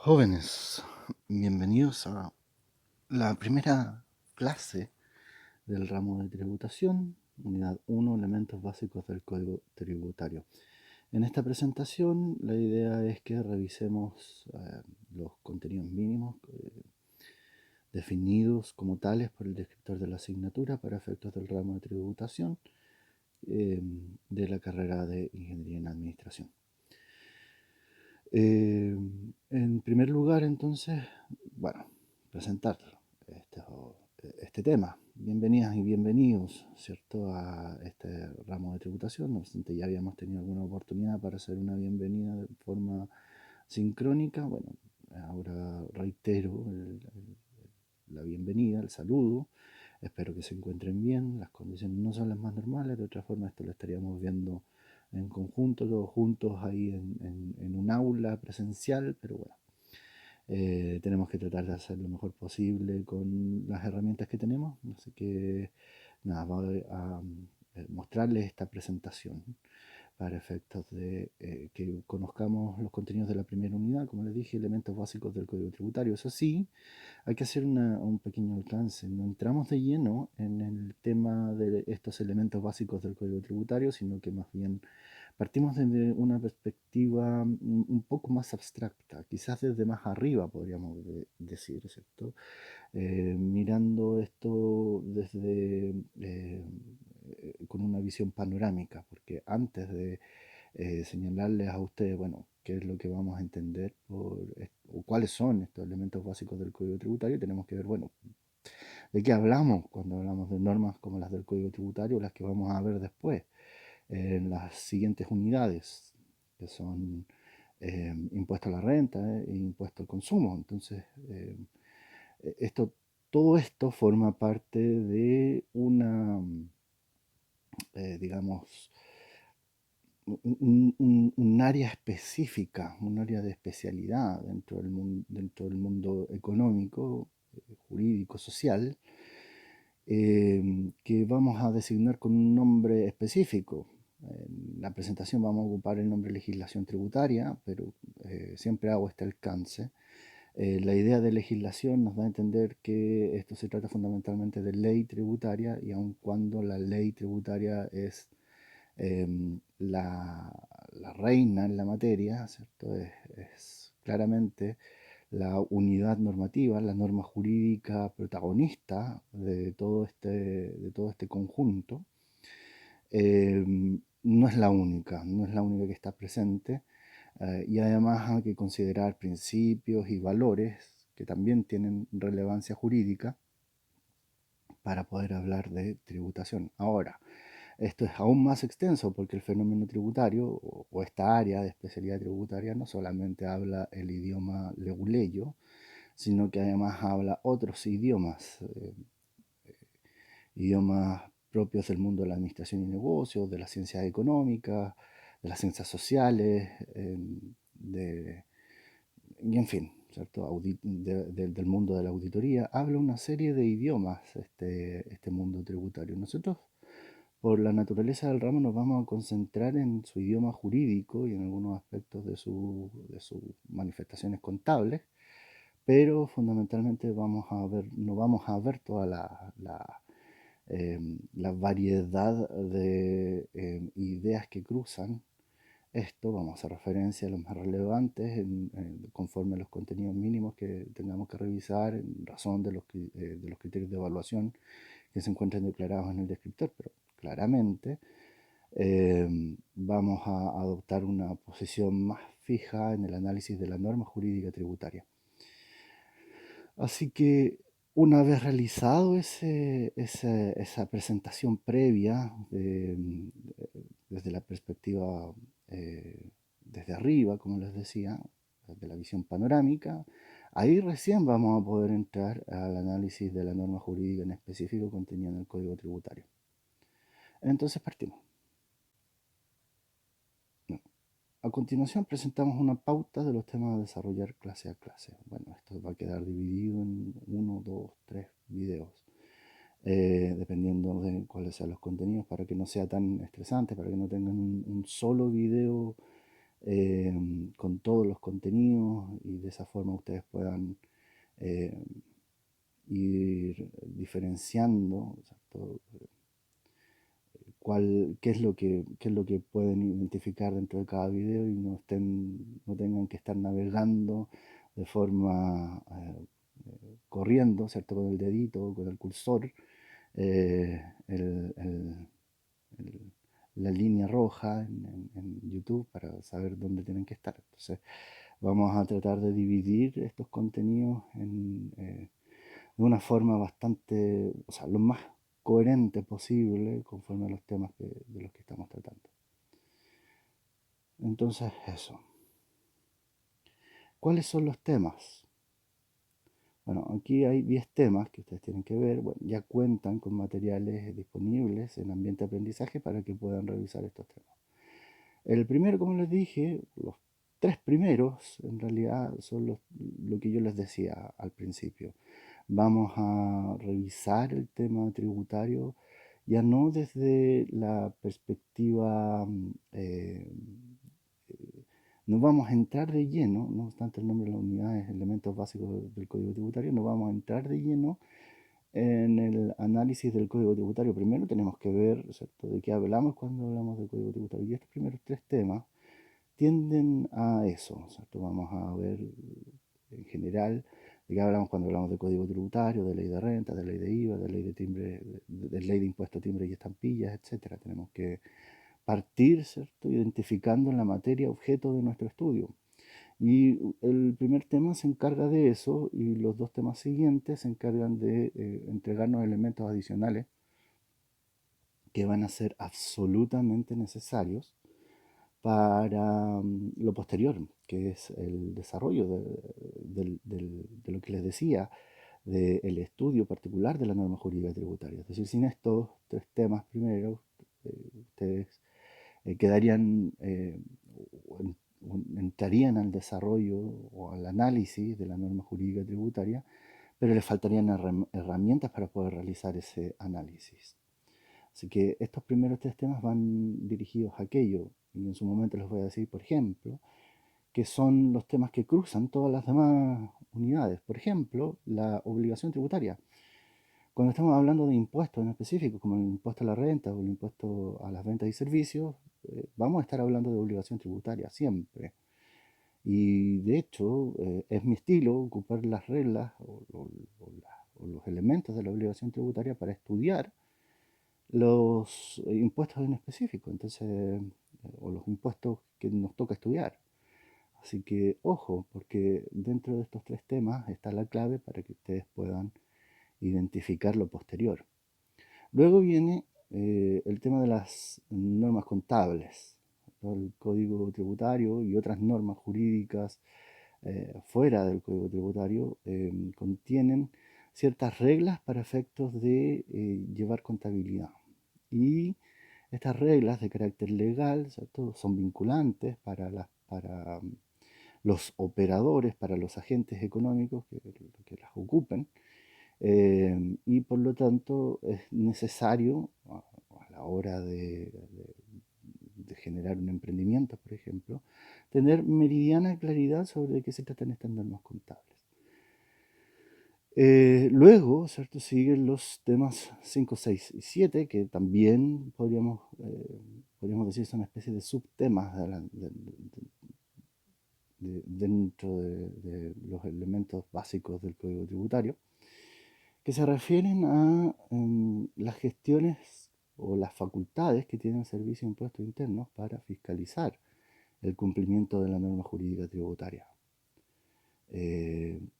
Jóvenes, bienvenidos a la primera clase del ramo de tributación, unidad 1, elementos básicos del Código Tributario. En esta presentación la idea es que revisemos los contenidos mínimos definidos como tales por el descriptor de la asignatura para efectos del ramo de tributación de la carrera de Ingeniería en Administración. En primer lugar, entonces, bueno, presentar este tema. Bienvenidas y bienvenidos, ¿cierto?, a este ramo de tributación. No obstante, ya habíamos tenido alguna oportunidad para hacer una bienvenida de forma sincrónica. Bueno, ahora reitero la bienvenida, el saludo. Espero que se encuentren bien. Las condiciones no son las más normales. De otra forma, esto lo estaríamos viendo en conjunto, todos juntos ahí en un aula presencial, pero bueno, tenemos que tratar de hacer lo mejor posible con las herramientas que tenemos. Así que nada, voy a mostrarles esta presentación para efectos de que conozcamos los contenidos de la primera unidad, como les dije, elementos básicos del Código Tributario. Eso sí, hay que hacer un pequeño alcance. No entramos de lleno en el tema de estos elementos básicos del Código Tributario, sino que más bien partimos desde una perspectiva un poco más abstracta, quizás desde más arriba, podríamos decir, ¿cierto? Mirando esto desde con una visión panorámica, porque antes de señalarles a ustedes, bueno, qué es lo que vamos a entender o cuáles son estos elementos básicos del Código Tributario, tenemos que ver, bueno, de qué hablamos cuando hablamos de normas como las del Código Tributario, las que vamos a ver después en las siguientes unidades, que son impuesto a la renta e impuesto al consumo. Entonces, esto, todo esto forma parte de una, digamos, un área específica, un área de especialidad dentro del mundo económico, jurídico, social, que vamos a designar con un nombre específico. En la presentación vamos a ocupar el nombre legislación tributaria, pero siempre hago este alcance. La idea de legislación nos da a entender que esto se trata fundamentalmente de ley tributaria, y aun cuando la ley tributaria es la reina en la materia, ¿cierto? Es claramente la unidad normativa, la norma jurídica protagonista de todo este conjunto. No es la única, no es la única que está presente, y además hay que considerar principios y valores que también tienen relevancia jurídica para poder hablar de tributación. Ahora, esto es aún más extenso porque el fenómeno tributario o esta área de especialidad tributaria no solamente habla el idioma leguleyo, sino que además habla otros idiomas, idiomas propios del mundo de la administración y negocios, de las ciencias económicas, de las ciencias sociales, y en fin, ¿cierto? Del mundo de la auditoría. Habla una serie de idiomas este mundo tributario. Nosotros, por la naturaleza del ramo, nos vamos a concentrar en su idioma jurídico y en algunos aspectos de sus manifestaciones contables, pero fundamentalmente no vamos a ver toda la variedad de ideas que cruzan esto. Vamos a hacer referencia a los más relevantes conforme a los contenidos mínimos que tengamos que revisar en razón de los criterios de evaluación que se encuentran declarados en el descriptor, pero claramente vamos a adoptar una posición más fija en el análisis de la norma jurídica tributaria. Así que una vez realizado esa presentación previa desde la perspectiva desde arriba, como les decía, de la visión panorámica, ahí recién vamos a poder entrar al análisis de la norma jurídica en específico contenida en el Código Tributario. Entonces partimos. A continuación presentamos una pauta de los temas a desarrollar clase a clase. Bueno, esto va a quedar dividido en 1, 2, 3 videos, dependiendo de cuáles sean los contenidos, para que no sea tan estresante, para que no tengan un solo video con todos los contenidos y de esa forma ustedes puedan eh, ir diferenciando, ¿cierto? Qué es lo que pueden identificar dentro de cada video y no tengan que estar navegando de forma corriendo, ¿cierto? Con el dedito, con el cursor, eh, el- el- el- la línea roja en YouTube para saber dónde tienen que estar. Entonces, vamos a tratar de dividir estos contenidos de una forma bastante, o sea, lo más coherente posible conforme a los temas de los que estamos tratando. Entonces, eso. ¿Cuáles son los temas? Bueno, aquí hay 10 temas que ustedes tienen que ver. Bueno, ya cuentan con materiales disponibles en Ambiente de Aprendizaje para que puedan revisar estos temas. El primero, como les dije, los tres primeros en realidad son lo que yo les decía al principio. Vamos a revisar el tema tributario ya no desde la perspectiva, no vamos a entrar de lleno, no obstante el nombre de la unidad es elementos básicos del Código Tributario, no vamos a entrar de lleno en el análisis del Código Tributario. Primero tenemos que ver, ¿cierto?, de qué hablamos cuando hablamos del Código Tributario. Y estos primeros tres temas tienden a eso, ¿cierto? Vamos a ver en general de qué hablamos cuando hablamos de Código Tributario, de ley de renta, de ley de IVA, de ley de timbre, de ley de impuesto, timbre y estampillas, etcétera. Tenemos que partir, ¿cierto?, identificando la materia objeto de nuestro estudio. Y el primer tema se encarga de eso y los dos temas siguientes se encargan de entregarnos elementos adicionales que van a ser absolutamente necesarios para lo posterior, que es el desarrollo de lo que les decía, del estudio particular de la norma jurídica tributaria. Es decir, sin estos tres temas primero, ustedes quedarían, entrarían al desarrollo o al análisis de la norma jurídica tributaria, pero les faltarían herramientas para poder realizar ese análisis. Así que estos primeros tres temas van dirigidos a aquello, y en su momento les voy a decir, por ejemplo, que son los temas que cruzan todas las demás unidades. Por ejemplo, la obligación tributaria. Cuando estamos hablando de impuestos en específico, como el impuesto a la renta o el impuesto a las ventas y servicios, vamos a estar hablando de obligación tributaria siempre. Y de hecho, es mi estilo ocupar las reglas o los elementos de la obligación tributaria para estudiar los impuestos en específico, entonces, o los impuestos que nos toca estudiar. Así que ojo, porque dentro de estos tres temas está la clave para que ustedes puedan identificar lo posterior. Luego viene el tema de las normas contables, ¿no? El Código Tributario y otras normas jurídicas fuera del Código Tributario contienen ciertas reglas para efectos de llevar contabilidad. Y estas reglas de carácter legal, ¿cierto?, son vinculantes para los operadores, para los agentes económicos que las ocupen, y por lo tanto es necesario a la hora de generar un emprendimiento, por ejemplo, tener meridiana claridad sobre de qué se tratan estas normas contables. Luego, ¿cierto?, siguen los temas 5, 6 y 7, que también podríamos decir son una especie de subtemas dentro de los elementos básicos del Código Tributario, que se refieren a las gestiones o las facultades que tiene el Servicio de Impuestos Internos para fiscalizar el cumplimiento de la norma jurídica tributaria.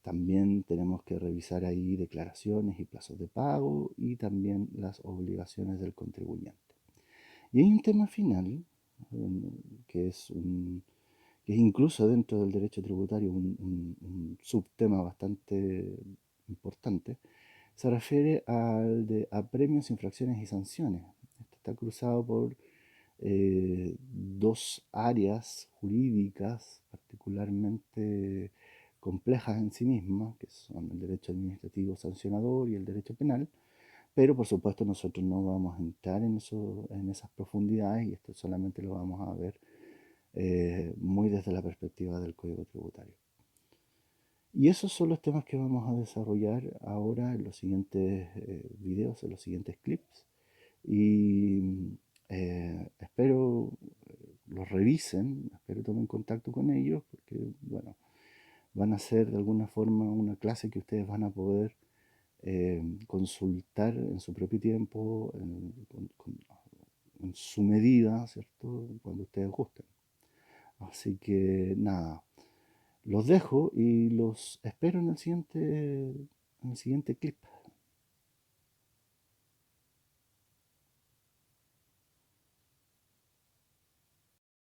También tenemos que revisar ahí declaraciones y plazos de pago y también las obligaciones del contribuyente. Y hay un tema final, que es que es incluso dentro del derecho tributario un subtema bastante importante, se refiere al de apremios, infracciones y sanciones. Esto está cruzado por dos áreas jurídicas particularmente complejas en sí mismas, que son el derecho administrativo sancionador y el derecho penal, pero por supuesto nosotros no vamos a entrar en esas profundidades y esto solamente lo vamos a ver muy desde la perspectiva del código tributario. Y esos son los temas que vamos a desarrollar ahora en los siguientes videos, en los siguientes clips. Y espero los revisen, espero tomen contacto con ellos, porque bueno, van a ser de alguna forma una clase que ustedes van a poder consultar en su propio tiempo, en su medida, ¿cierto? Cuando ustedes gusten. Así que nada, los dejo y los espero en el siguiente clip.